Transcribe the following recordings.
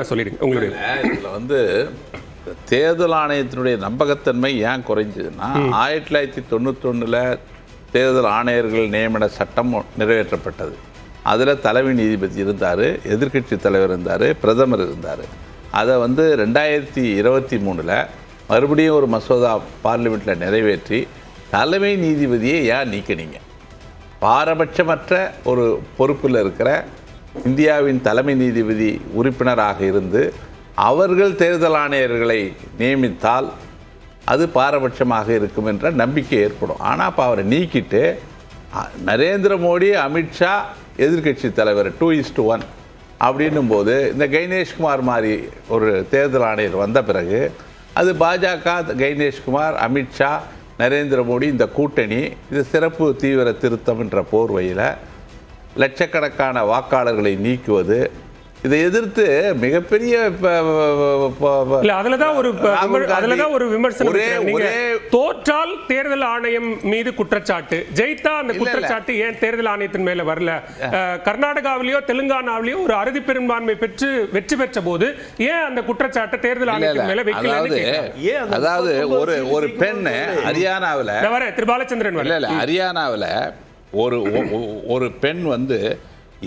சொல்லிடுங்க உங்களுடைய. இதில் வந்து தேர்தல் ஆணையத்தினுடைய நம்பகத்தன்மை ஏன் குறைஞ்சதுன்னா 1991 தேர்தல் ஆணையர்கள் நியமன சட்டம் நிறைவேற்றப்பட்டது. அதில் தலைமை நீதிபதி இருந்தார், எதிர்க்கட்சி தலைவர் இருந்தார், பிரதமர் இருந்தார். அதை வந்து 2023 மறுபடியும் ஒரு மசோதா பார்லிமெண்ட்டில் நிறைவேற்றி தலைமை நீதிபதியை ஏன் நீக்கினீங்க? பாரபட்சமற்ற ஒரு பொறுப்பில் இருக்கிற இந்தியாவின் தலைமை நீதிபதி உறுப்பினராக இருந்து அவர்கள் தேர்தல் ஆணையர்களை நியமித்தால் அது பாரபட்சமாக இருக்கும் என்ற நம்பிக்கை ஏற்படும். ஆனால் இப்போ அவரை நீக்கிட்டு நரேந்திர மோடி, அமித்ஷா எதிர்க்கட்சி தலைவர் 2:1 அப்படின்னும் போது இந்த கைனேஷ்குமார் மாதிரி ஒரு தேர்தல் ஆணையர் வந்த பிறகு அது பாஜக, கைனேஷ்குமார், அமித்ஷா, நரேந்திர மோடி இந்த கூட்டணி இது சிறப்பு தீவிர திருத்தம் என்ற போர்வையில் லட்சக்கணக்கான வாக்காளர்களை நீக்குவது, இதை எதிர்த்து மிகப்பெரிய ஒரு விமர்சனம். தோற்றால் தேர்தல் ஆணையம் மீது குற்றச்சாட்டு, ஜெயித்தா அந்த குற்றச்சாட்டு ஏன் தேர்தல் ஆணையத்தின் மேல வரல? கர்நாடகாவிலேயோ தெலுங்கானாவிலேயோ ஒரு அறுதி பெரும்பான்மை பெற்று வெற்றி பெற்ற போது ஏன் அந்த குற்றச்சாட்டு தேர்தல் ஆணையத்தின் மேல வைக்கல? அதாவது ஒரு பெண் ஹரியானாவில் திரு பாலச்சந்திரன் ஹரியானாவில் ஒரு பெண் வந்து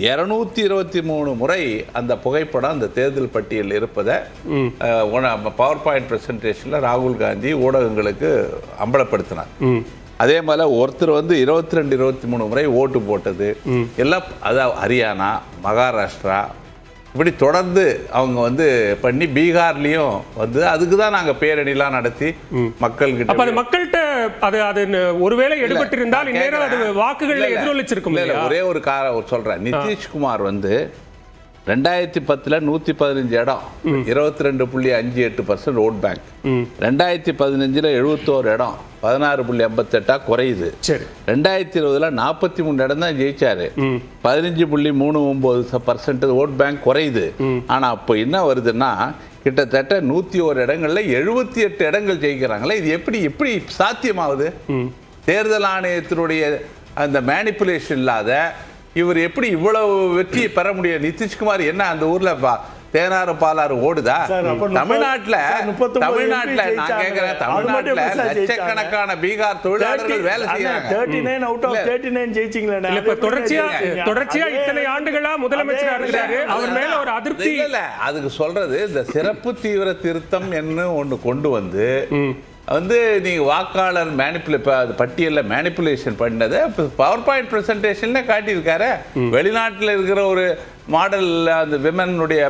223 முறை அந்த புகைப்படம் அந்த தேர்தல் பட்டியலில் இருப்பதை பவர் பாயிண்ட் பிரசன்டேஷனில் ராகுல் காந்தி ஊடகங்களுக்கு அம்பலப்படுத்தினார். அதே மாதிரி ஒருத்தர் வந்து 22-23 முறை ஓட்டு போட்டது எல்லாம், அதாவது ஹரியானா, மகாராஷ்டிரா இப்படி தொடர்ந்து அவங்க வந்து பண்ணி பீகார்லயும் வந்து அதுக்கு தான் நாங்கள் பேரணிலாம் நடத்தி மக்கள்கிட்ட மக்கள்கிட்ட அது ஒருவேளை எடுபட்டு இருந்தால் இந்நேரம் அது வாக்குகளை எதிரொலிச்சிருக்கும். ஒரே ஒரு சொல்றேன், நிதிஷ்குமார் வந்து 2010 115 இடம், 22.58% ஓட் பேங்க். 2015 71 இடம், 16.58 குறையுது. 2020 43 இடம் தான் ஜெயிச்சாரு, 15.39% ஓட் பேங்க் குறையுது. ஆனா அப்ப என்ன வருதுன்னா கிட்டத்தட்ட 101 இடங்கள்ல 78 இடங்கள் ஜெயிக்கிறாங்களே. இது எப்படி சாத்தியமாகுது? தேர்தல் ஆணையத்தினுடைய அந்த மேனிப்புலேஷன் இல்லாத இவர் எப்படி இவ்வளவு வெற்றியை பெற முடியும்? நிதிஷ்குமார் என்ன அந்த ஊர்ல தேனாறு பாலாறு ஓடுதா? தமிழ்நாட்டுல நான் கேட்கிறேன், தமிழ்நாட்டுல லட்சக்கணக்கான பீகார் தொழிலாளர்கள் வேலை செய்யறாங்க. 39 out of 39 ஜெயிச்சிங்களே. தொடர்ச்சியா இத்தனை ஆண்டுகளா முதலமைச்சரா இருக்காரு, அவர் மேல ஒரு அதிருப்தி இல்ல. அதுக்கு சொல்றது இந்த சிறப்பு தீவிர திருத்தம் என்ன ஒண்ணு கொண்டு வந்து நீங்க வாக்காளர் பட்டியலில் மேனிப்புலேஷன் பண்ணதை பவர் பாயிண்ட் பிரசன்டேஷன்ல காட்டியிருக்காரு. வெளிநாட்டில் இருக்கிற ஒரு மாடல் அந்த விமனுடைய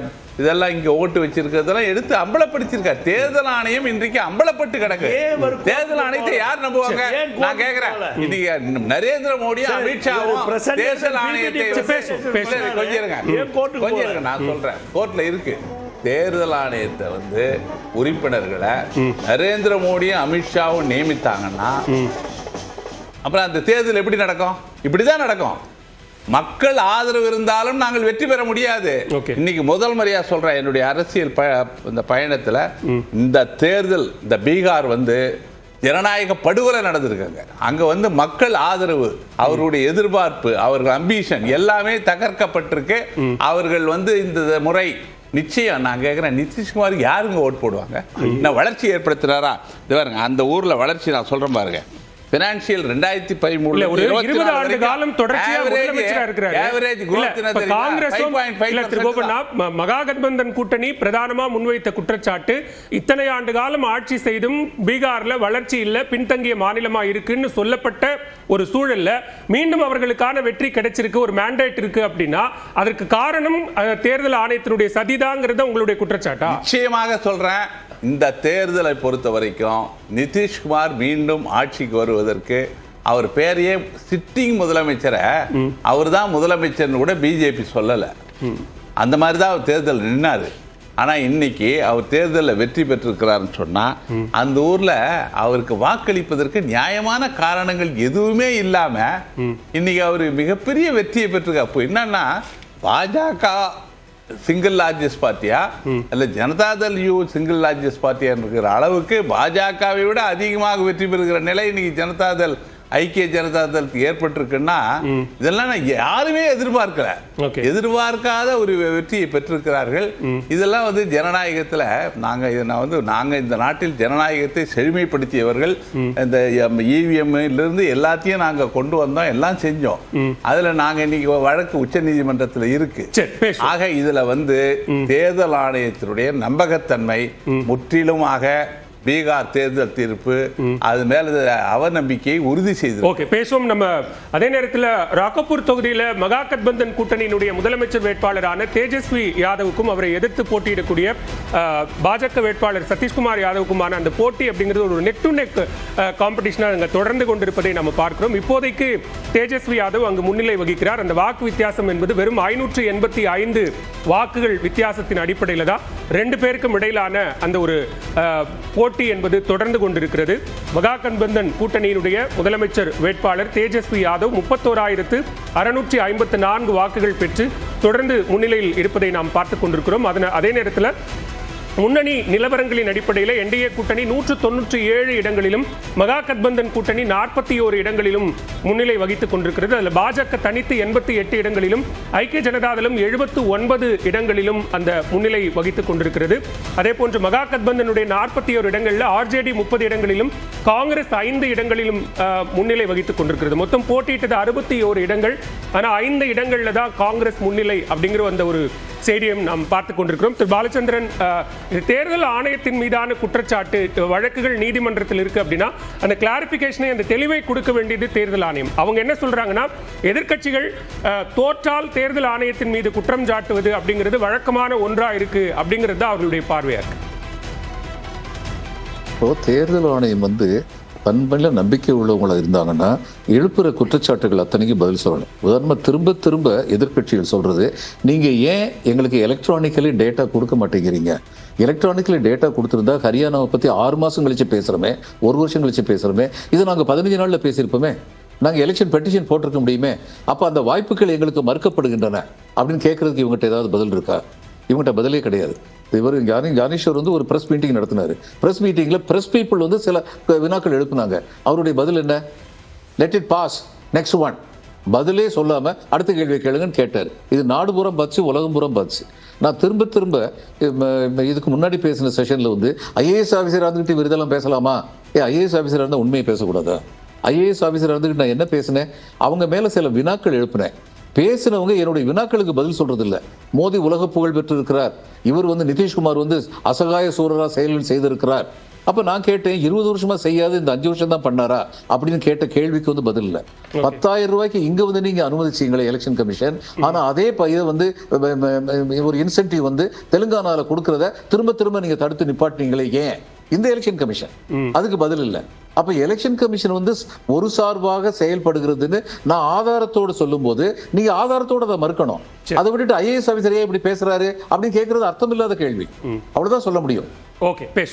இதெல்லாம் இங்க ஓட்டு வச்சிருக்கிறதெல்லாம் எடுத்து அம்பலப்படுத்தியிருக்காரு. தேர்தல் ஆணையம் இன்றைக்கு அம்பலப்பட்டு கிடக்கு. தேர்தல் ஆணையத்தை யார் நம்புவாங்க? நான் கேட்கிறேன், இன்னைக்கு நரேந்திர மோடி, அமித்ஷாவும் தேர்தல் ஆணையத்தை கொஞ்சம் நான் சொல்றேன், கோர்ட்ல இருக்கு. தேர்தல் ஆணையத்தை உறுப்பினர்களை நரேந்திர மோடியும் அமித்ஷாவும் நியமித்தாங்கன்னா அப்புறம் அந்த தேர்தல் எப்படி நடக்கும்? இப்படிதான் நடக்கும். மக்கள் ஆதரவு இருந்தாலும் நாங்கள் வெற்றி பெற முடியாது. இன்னைக்கு முதல் முறையா சொல்றேன், என்னுடைய அரசியல் இந்த பயணத்துல இந்த தேர்தல், இந்த பீகார் ஜனநாயக படுகொலை நடந்திருக்காங்க. அங்க மக்கள் ஆதரவு, அவருடைய எதிர்பார்ப்பு, அவர்கள் அம்பிஷன் எல்லாமே தகர்க்கப்பட்டிருக்கு. அவர்கள் இந்த முறை நிச்சயம் நான் கேட்கிறேன், நிதிஷ்குமாருக்கு யாருங்க ஓட் போடுவாங்க? நான் வளர்ச்சி ஏற்படுத்துறாரா? இது பாருங்க, அந்த ஊர்ல வளர்ச்சி நான் சொல்றேன் பாருங்க. பினான்சியல் 2013 20 ஆண்டு காலம் தொடர்ச்சியா முதலமைச்சரா இருக்கிறாரு. மகாகட்பந்தன் கூட்டணி பிரதானமா முன்வைத்த குற்றச்சாட்டு, இத்தனை ஆண்டு காலம் ஆட்சி செய்தும் பீகார்ல வளர்ச்சி இல்ல, பின்தங்கிய மாநிலமா இருக்குன்னு சொல்லப்பட்ட ஒரு சூழல்ல மீண்டும் அவர்களுக்கான வெற்றி கிடைச்சிருக்கு, ஒரு மேண்டேட் இருக்கு அப்படின்னா அதற்கு காரணம் தேர்தல் ஆணையத்தினுடைய சதிதாங்கிறத உங்களுடைய குற்றச்சாட்டா? நிச்சயமாக சொல்றேன். இந்த தேர்தலை பொறுத்த வரைக்கும் நிதிஷ்குமார் மீண்டும் ஆட்சிக்கு வருவதற்கு அவர் பேரையே சிட்டிங் முதலமைச்சரை அவர் தான் முதலமைச்சர் கூட பிஜேபி சொல்லல. அந்த மாதிரி தான் அவர் தேர்தல் நின்னாரு. ஆனா இன்னைக்கு அவர் தேர்தலில் வெற்றி பெற்றிருக்கிறாருன்னு சொன்னா அந்த ஊர்ல அவருக்கு வாக்களிப்பதற்கு நியாயமான காரணங்கள் எதுவுமே இல்லாம இன்னைக்கு அவர் மிகப்பெரிய வெற்றியை பெற்றிருக்கார். அப்போ என்னன்னா பாஜக சிங்கிள் லார்ஜஸ்ட் பார்ட்டியா அல்ல ஜனதாதள் யூ சிங்கிள் லார்ஜஸ்ட் பார்ட்டியா இருக்கிற அளவுக்கு பாஜகவை விட அதிகமாக வெற்றி பெறுகிற நிலை இன்னைக்கு ஜனதாதள் ஐக்கிய ஜனதா தளத்துக்கு ஏற்பட்டிருக்குன்னா இதெல்லாம் யாருமே எதிர்பார்க்கல. எதிர்பார்க்காத ஒரு வெற்றியை பெற்றிருக்கிறார்கள். இதெல்லாம் வந்து ஜனநாயகத்துல நாங்க இந்த நாட்டில் ஜனநாயகத்தை செழுமைப்படுத்தியவர்கள். இந்த EVM இருந்து எல்லாத்தையும் நாங்க கொண்டு வந்தோம், எல்லாம் செஞ்சோம். அதுல நாங்க இன்னைக்கு வழக்கு உச்ச நீதிமன்றத்தில் இருக்கு. ஆக இதுல வந்து தேர்தல் ஆணையத்தினுடைய நம்பகத்தன்மை முற்றிலுமாக பீகார் தேர்தல் தீர்ப்பு அது மேல அவநம்பிக்கையை உறுதி செய்தது. ஓகே, பேசுவோம். நம்ம அதே நேரத்தில் ராக்கப்பூர் தொகுதியில் மகாகட்பந்தன் கூட்டணியினுடைய முதலமைச்சர் வேட்பாளரான தேஜஸ்வி யாதவுக்கும் அவரை எதிர்த்து போட்டியிடக்கூடிய பாஜக வேட்பாளர் சதீஷ்குமார் யாதவுக்குமான அந்த போட்டி அப்படிங்கிறது ஒரு நெக் டு நெக் காம்படிஷனாக அங்கே தொடர்ந்து கொண்டிருப்பதை நம்ம பார்க்கிறோம். இப்போதைக்கு தேஜஸ்வி யாதவ் அங்கு முன்னிலை வகிக்கிறார். அந்த வாக்கு வித்தியாசம் என்பது வெறும் 585 வாக்குகள் வித்தியாசத்தின் அடிப்படையில் தான் ரெண்டு பேருக்கும் இடையிலான அந்த ஒரு போட்டி என்பது தொடர்ந்து கொண்டிருக்கிறது. மகாகட்பந்தன் கூட்டணியினுடைய முதலமைச்சர் வேட்பாளர் தேஜஸ்வி யாதவ் 31,654 வாக்குகள் பெற்று தொடர்ந்து முன்னிலையில் இருப்பதை நாம் பார்த்துக் கொண்டிருக்கிறோம். அதே நேரத்தில் முன்னணி நிலவரங்களின் அடிப்படையில் என்டிஏ கூட்டணி 197 இடங்களிலும் மகாகட்பந்தன் கூட்டணி 41 இடங்களிலும் முன்னிலை வகித்துக் கொண்டிருக்கிறது. அதில் பாஜக தனித்து 88 இடங்களிலும் ஐக்கிய ஜனதாதளம் 79 இடங்களிலும் அந்த முன்னிலை வகித்துக் கொண்டிருக்கிறது. அதே போன்று மகாகட்பந்தனுடைய 41 இடங்களில் RJD 30 இடங்களிலும் காங்கிரஸ் 5 இடங்களிலும் முன்னிலை வகித்துக் கொண்டிருக்கிறது. மொத்தம் போட்டியிட்டது 61 இடங்கள். ஆனால் 5 இடங்களில் தான் காங்கிரஸ் முன்னிலை அப்படிங்கிற அந்த ஒரு செய்தியும் நாம் பார்த்துக் கொண்டிருக்கிறோம். திரு பாலச்சந்திரன், தேர்தல் ஆணையத்தின் மீதான குற்றச்சாட்டு வழக்குகள் நீதிமன்றத்தில் இருக்கு அப்படின்னா அந்த கிளாரிபிகேஷனை, அந்த தெளிவை கொடுக்க வேண்டியது தேர்தல் ஆணையம். அவங்க என்ன சொல்றாங்கன்னா, எதிர்க்கட்சிகள் தோற்றால் தேர்தல் ஆணையத்தின் மீது குற்றம் சாட்டுவது அப்படிங்கிறது வழக்கமான ஒன்றா இருக்கு அப்படிங்கிறது தான் அவர்களுடைய பார்வையா இருக்கு. தேர்தல் ஆணையம் வந்து பண்பில் நம்பிக்கை உள்ளவங்களா இருந்தாங்கன்னா எழுப்புற குற்றச்சாட்டுகள் அத்தனைக்கு பதில் சொல்லணும். உதாரணமா திரும்ப திரும்ப எதிர்க்கட்சிகள் சொல்றது, நீங்க ஏன் எங்களுக்கு எலக்ட்ரானிக்கலி டேட்டா கொடுக்க மாட்டேங்கிறீங்க? எலக்ட்ரானிக்கலி டேட்டா கொடுத்துருந்தா ஹரியானாவை பத்தி 6 மாசம் கழிச்சு பேசுறோமே, 1 வருஷம் கழிச்சு பேசுறோமே, இது நாங்க 15 நாள்ல பேசியிருப்போமே, நாங்க எலெக்ஷன் பெட்டிஷன் போட்டிருக்க முடியுமே. அப்ப அந்த வாய்ப்புகள் எங்களுக்கு மறுக்கப்படுகின்றன அப்படின்னு கேட்கறதுக்கு இவங்ககிட்ட ஏதாவது பதில் இருக்கா? இவங்ககிட்ட பதிலே கிடையாது. இவர் ஞானேஸ்வர் வந்து ஒரு பிரஸ் மீட்டிங் நடத்தினாரு. பிரஸ் மீட்டிங்ல பிரஸ் பீப்புள் வந்து சில வினாக்கள் எழுப்புனாங்க. அவருடைய பதில் என்ன? Let it pass, next one. பதிலே சொல்லாம அடுத்த கேள்வி கேளுங்கன்னு கேட்டார். இது நாடு பூரம் பார்த்து, உலகம் பூரம் பார்த்து. நான் திரும்ப திரும்ப இதுக்கு முன்னாடி பேசின செஷன்ல வந்து IAS ஆஃபீஸர் இருந்துகிட்டு இவர் இதெல்லாம் பேசலாமா? IAS ஆஃபீஸர் இருந்தால் உண்மையை பேசக்கூடாதா? IAS ஆஃபீஸர் இருந்துகிட்டு நான் என்ன பேசினேன்? அவங்க மேல சில வினாக்கள் எழுப்பினேன். பேசினவங்க என்னுடைய வினாக்களுக்கு பதில் சொல்றது இல்லை. மோடி உலக புகழ் பெற்றிருக்கிறார், இவர் வந்து நிதிஷ்குமார் வந்து அசகாய சூரரா செயல்கள் செய்திருக்கிறார். அப்ப நான் கேட்டேன், 20 வருஷமா செய்யாது இந்த 5 வருஷம் தான் பண்ணாரா அப்படின்னு கேட்ட கேள்விக்கு வந்து பதில் இல்லை. 10,000 ரூபாய்க்கு இங்க வந்து நீங்க அனுமதிச்சீங்களே எலெக்ஷன் கமிஷன், ஆனா அதே இதை வந்து ஒரு இன்சென்டிவ் வந்து தெலுங்கானால கொடுக்கறத திரும்ப திரும்ப நீங்க தடுத்து நிப்பாட்டினீங்களே, ஏன்? இந்த எலெக்ஷன் கமிஷன் அதுக்கு பதில் இல்லை. அப்ப எலெக்ஷன் கமிஷன் வந்து ஒரு சார்பாக செயல்படுகிறதுன்னு நான் ஆதாரத்தோடு சொல்லும் போது நீங்க ஆதாரத்தோட அதை மறுக்கணும். அதை விட்டுட்டு IAS ஆஃபீஸரே இப்படி பேசுறாரு அப்படின்னு கேட்கறது அர்த்தம் இல்லாத கேள்வி. அவ்வளவுதான் சொல்ல முடியும். ஓகே, பேசு.